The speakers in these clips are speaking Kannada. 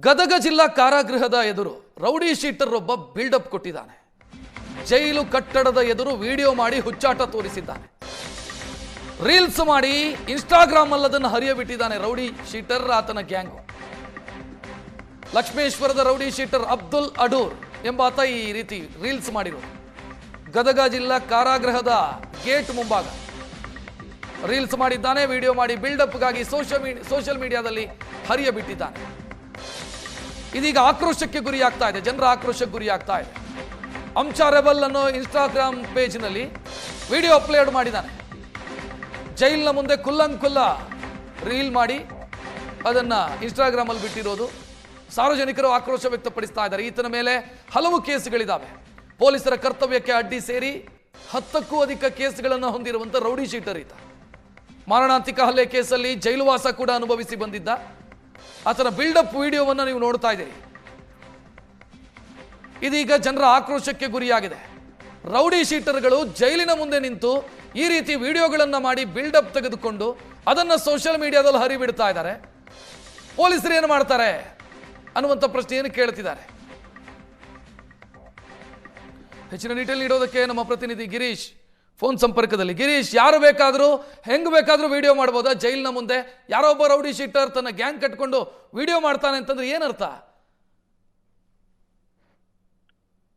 ಗದಗ ಜಿಲ್ಲಾ ಕಾರಾಗೃಹದ ಎದುರು ರೌಡಿ ಶೀಟರ್ ಒಬ್ಬ ಬಿಲ್ಡಪ್ ಕೊಟ್ಟಿದ್ದಾನೆ. ಜೈಲು ಕಟ್ಟಡದ ಎದುರು ವಿಡಿಯೋ ಮಾಡಿ ಹುಚ್ಚಾಟ ತೋರಿಸಿದ್ದಾನೆ. ರೀಲ್ಸ್ ಮಾಡಿ ಇನ್ಸ್ಟಾಗ್ರಾಮ್ ಅಲ್ಲದನ್ನು ಹರಿಯಬಿಟ್ಟಿದ್ದಾನೆ ರೌಡಿ ಶೀಟರ್. ಆತನ ಗ್ಯಾಂಗು ಲಕ್ಷ್ಮೇಶ್ವರದ ರೌಡಿ ಶೀಟರ್ ಅಬ್ದುಲ್ ಅಡೂರ್ ಎಂಬಾತ ಈ ರೀತಿ ರೀಲ್ಸ್ ಮಾಡಿರೋದು. ಗದಗ ಜಿಲ್ಲಾ ಕಾರಾಗೃಹದ ಗೇಟ್ ಮುಂಭಾಗ ರೀಲ್ಸ್ ಮಾಡಿದ್ದಾನೆ. ವಿಡಿಯೋ ಮಾಡಿ ಬಿಲ್ಡಪ್ಗಾಗಿ ಸೋಷಿಯಲ್ ಮೀಡಿಯಾದಲ್ಲಿ ಹರಿಯಬಿಟ್ಟಿದ್ದಾನೆ. ಇದೀಗ ಆಕ್ರೋಶಕ್ಕೆ ಗುರಿಯಾಗ್ತಾ ಇದೆ, ಜನರ ಆಕ್ರೋಶಕ್ಕೆ ಗುರಿಯಾಗ್ತಾ ಇದೆ. ಅಂಚಾ ರೆಬಲ್ ಅನ್ನೋ ಇನ್ಸ್ಟಾಗ್ರಾಮ್ ಪೇಜ್ನಲ್ಲಿ ವಿಡಿಯೋ ಅಪ್ಲೋಡ್ ಮಾಡಿದ್ದಾನೆ. ಜೈಲಿನ ಮುಂದೆ ಕುಲ್ಲಂಕುಲ್ಲ ರೀಲ್ ಮಾಡಿ ಅದನ್ನು ಇನ್ಸ್ಟಾಗ್ರಾಮಲ್ಲಿ ಬಿಟ್ಟಿರೋದು. ಸಾರ್ವಜನಿಕರು ಆಕ್ರೋಶ ವ್ಯಕ್ತಪಡಿಸ್ತಾ ಇದ್ದಾರೆ. ಈತನ ಮೇಲೆ ಹಲವು ಕೇಸ್ಗಳಿದ್ದಾವೆ. ಪೊಲೀಸರ ಕರ್ತವ್ಯಕ್ಕೆ ಅಡ್ಡಿ ಸೇರಿ 10ಕ್ಕೂ ಅಧಿಕ ಕೇಸ್ಗಳನ್ನು ಹೊಂದಿರುವಂಥ ರೌಡಿ ಶೀಟರ್ ಈತ. ಮಾರಣಾಂತಿಕ ಹಲ್ಲೆ ಕೇಸಲ್ಲಿ ಜೈಲುವಾಸ ಕೂಡ ಅನುಭವಿಸಿ ಬಂದಿದ್ದ. ಆತನ ಬಿಲ್ಡಪ್ ವಿಡಿಯೋವನ್ನು ನೀವು ನೋಡ್ತಾ ಇದ್ದೀರಿ. ಇದೀಗ ಜನರ ಆಕ್ರೋಶಕ್ಕೆ ಗುರಿಯಾಗಿದೆ. ರೌಡಿ ಶೀಟರ್ಗಳು ಜೈಲಿನ ಮುಂದೆ ನಿಂತು ಈ ರೀತಿ ವಿಡಿಯೋಗಳನ್ನು ಮಾಡಿ ಬಿಲ್ಡಪ್ ತೆಗೆದುಕೊಂಡು ಅದನ್ನು ಸೋಷಿಯಲ್ ಮೀಡಿಯಾದಲ್ಲಿ ಹರಿಬಿಡ್ತಾ ಇದ್ದಾರೆ. ಪೊಲೀಸರು ಏನು ಮಾಡ್ತಾರೆ ಅನ್ನುವಂಥ ಪ್ರಶ್ನೆಯನ್ನು ಕೇಳ್ತಿದ್ದಾರೆ. ಹೆಚ್ಚಿನ ಡೀಟೇಲ್ ನೀಡೋದಕ್ಕೆ ನಮ್ಮ ಪ್ರತಿನಿಧಿ ಗಿರೀಶ್ ಫೋನ್ ಸಂಪರ್ಕದಲ್ಲಿ. ಗಿರೀಶ್, ಯಾರು ಬೇಕಾದರೂ ಹೆಂಗ್ ಬೇಕಾದರೂ ವಿಡಿಯೋ ಮಾಡ್ಬೋದಾ ಜೈಲಿನ ಮುಂದೆ? ಯಾರೋ ಒಬ್ಬ ರೌಡಿ ಶೀಟರ್ ತನ್ನ ಗ್ಯಾಂಗ್ ಕಟ್ಕೊಂಡು ವಿಡಿಯೋ ಮಾಡ್ತಾನೆ ಅಂತಂದ್ರೆ ಏನರ್ಥ?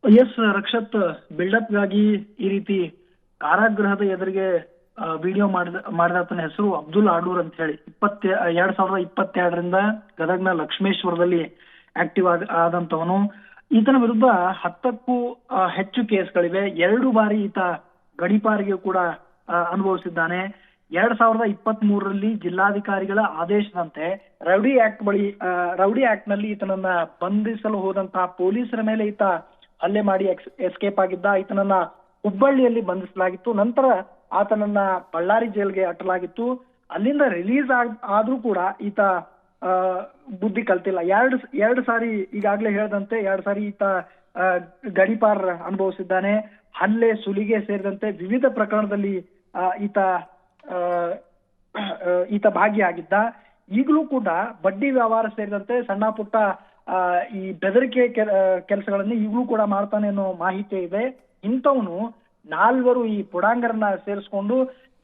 ಎಸ್ ರಕ್ಷತ್, ಬಿಲ್ಡಪ್ಗಾಗಿ ಈ ರೀತಿ ಕಾರಾಗೃಹದ ಎದುರಿಗೆ ವಿಡಿಯೋ ಮಾಡಿದಾತನ ಹೆಸರು ಅಬ್ದುಲ್ ಅಡೂರ್ ಅಂತ ಹೇಳಿ 2022ರಿಂದ ಗದಗ್ನ ಲಕ್ಷ್ಮೇಶ್ವರದಲ್ಲಿ ಆಕ್ಟಿವ್ ಆದಂತವನು. ಈತನ ವಿರುದ್ಧ 10ಕ್ಕೂ ಹೆಚ್ಚು ಕೇಸ್ಗಳಿವೆ. 2 ಬಾರಿ ಈತ ಗಡೀಪಾರಿಗೆ ಕೂಡ ಅನುಭವಿಸಿದ್ದಾನೆ. 2023ರಲ್ಲಿ ಜಿಲ್ಲಾಧಿಕಾರಿಗಳ ಆದೇಶದಂತೆ ರೌಡಿ ಆಕ್ಟ್ ನಲ್ಲಿ ಈತನನ್ನ ಬಂಧಿಸಲು ಹೋದಂತಹ ಪೊಲೀಸರ ಮೇಲೆ ಈತ ಹಲ್ಲೆ ಮಾಡಿ ಎಸ್ಕೇಪ್ ಆಗಿದ್ದ. ಈತನನ್ನ ಹುಬ್ಬಳ್ಳಿಯಲ್ಲಿ ಬಂಧಿಸಲಾಗಿತ್ತು. ನಂತರ ಆತನನ್ನ ಬಳ್ಳಾರಿ ಜೈಲ್ಗೆ ಅಟ್ಟಲಾಗಿತ್ತು. ಅಲ್ಲಿಂದ ರಿಲೀಸ್ ಆದ್ರೂ ಕೂಡ ಈತ ಬುದ್ಧಿ ಕಲ್ತಿಲ್ಲ. ಎರಡು ಸಾರಿ, ಈಗಾಗಲೇ ಹೇಳಿದಂತೆ 2 ಸಾರಿ ಈತ ಗಡೀಪಾರ್ ಅನುಭವಿಸಿದ್ದಾನೆ. ಹಲ್ಲೆ, ಸುಲಿಗೆ ಸೇರಿದಂತೆ ವಿವಿಧ ಪ್ರಕರಣದಲ್ಲಿ ಈತ ಭಾಗಿಯಾಗಿದ್ದ. ಈಗಲೂ ಕೂಡ ಬಡ್ಡಿ ವ್ಯವಹಾರ ಸೇರಿದಂತೆ ಸಣ್ಣ ಪುಟ್ಟ ಈ ಬೆದರಿಕೆ ಕೆಲಸಗಳನ್ನು ಈಗಲೂ ಕೂಡ ಮಾಡ್ತಾನೆ ಅನ್ನೋ ಮಾಹಿತಿ ಇದೆ. ಇಂಥವನು 4 ಈ ಪುಡಾಂಗರನ್ನ ಸೇರಿಸ್ಕೊಂಡು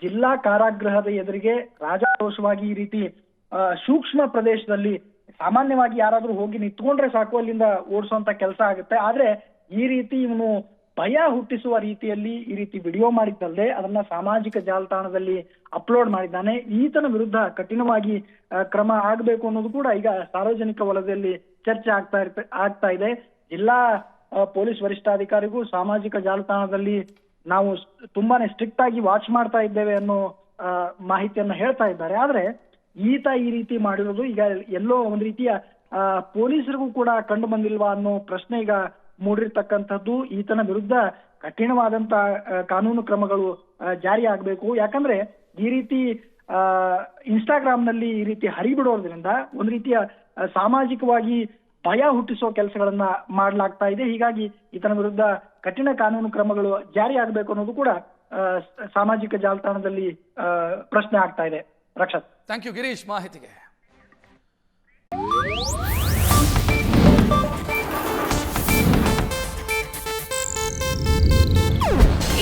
ಜಿಲ್ಲಾ ಕಾರಾಗೃಹದ ಎದುರಿಗೆ ರಾಜಾರೋಷವಾಗಿ ಈ ರೀತಿ ಸೂಕ್ಷ್ಮ ಪ್ರದೇಶದಲ್ಲಿ ಸಾಮಾನ್ಯವಾಗಿ ಯಾರಾದ್ರೂ ಹೋಗಿ ನಿಂತ್ಕೊಂಡ್ರೆ ಸಾಕು, ಅಲ್ಲಿಂದ ಓಡಿಸುವಂತ ಕೆಲಸ ಆಗುತ್ತೆ. ಆದ್ರೆ ಈ ರೀತಿ ಇವನು ಭಯ ಹುಟ್ಟಿಸುವ ರೀತಿಯಲ್ಲಿ ಈ ರೀತಿ ವಿಡಿಯೋ ಮಾಡಿದ್ದಲ್ಲದೆ ಅದನ್ನ ಸಾಮಾಜಿಕ ಜಾಲತಾಣದಲ್ಲಿ ಅಪ್ಲೋಡ್ ಮಾಡಿದ್ದಾನೆ. ಈತನ ವಿರುದ್ಧ ಕಠಿಣವಾಗಿ ಕ್ರಮ ಆಗಬೇಕು ಅನ್ನೋದು ಕೂಡ ಈಗ ಸಾರ್ವಜನಿಕ ವಲಯದಲ್ಲಿ ಚರ್ಚೆ ಆಗ್ತಾ ಇದೆ. ಜಿಲ್ಲಾ ಪೊಲೀಸ್ ವರಿಷ್ಠಾಧಿಕಾರಿಗೂ ಸಾಮಾಜಿಕ ಜಾಲತಾಣದಲ್ಲಿ ನಾವು ತುಂಬಾನೇ ಸ್ಟ್ರಿಕ್ಟ್ ಆಗಿ ವಾಚ್ ಮಾಡ್ತಾ ಇದ್ದೇವೆ ಅನ್ನೋ ಮಾಹಿತಿಯನ್ನ ಹೇಳ್ತಾ ಇದ್ದಾರೆ. ಆದ್ರೆ ಈತ ಈ ರೀತಿ ಮಾಡಿರೋದು ಈಗ ಎಲ್ಲೋ ಒಂದ್ ರೀತಿಯ ಪೊಲೀಸರಿಗೂ ಕೂಡ ಕಂಡು ಬಂದಿಲ್ವಾ ಅನ್ನೋ ಪ್ರಶ್ನೆ ಈಗ ಮೂಡಿರ್ತಕ್ಕಂಥದ್ದು. ಈತನ ವಿರುದ್ಧ ಕಠಿಣವಾದಂತ ಕಾನೂನು ಕ್ರಮಗಳು ಜಾರಿ ಆಗ್ಬೇಕು. ಯಾಕಂದ್ರೆ ಈ ರೀತಿ ಇನ್ಸ್ಟಾಗ್ರಾಮ್ ನಲ್ಲಿ ಈ ರೀತಿ ಹರಿಬಿಡೋದ್ರಿಂದ ಒಂದ್ ರೀತಿಯ ಸಾಮಾಜಿಕವಾಗಿ ಭಯ ಹುಟ್ಟಿಸೋ ಕೆಲಸಗಳನ್ನ ಮಾಡ್ಲಾಗ್ತಾ ಇದೆ. ಹೀಗಾಗಿ ಈತನ ವಿರುದ್ಧ ಕಠಿಣ ಕಾನೂನು ಕ್ರಮಗಳು ಜಾರಿ ಆಗ್ಬೇಕು ಅನ್ನೋದು ಕೂಡ ಸಾಮಾಜಿಕ ಜಾಲತಾಣದಲ್ಲಿ ಪ್ರಶ್ನೆ ಆಗ್ತಾ ಇದೆ. ರಕ್ಷತ್, ಥ್ಯಾಂಕ್ ಯು ಗಿರೀಶ್ ಮಾಹಿತಿಗೆ.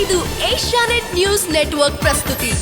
ಇದು ಏಷ್ಯಾನೆಟ್ ನ್ಯೂಸ್ ನೆಟ್ವರ್ಕ್ ಪ್ರಸ್ತುತಿ.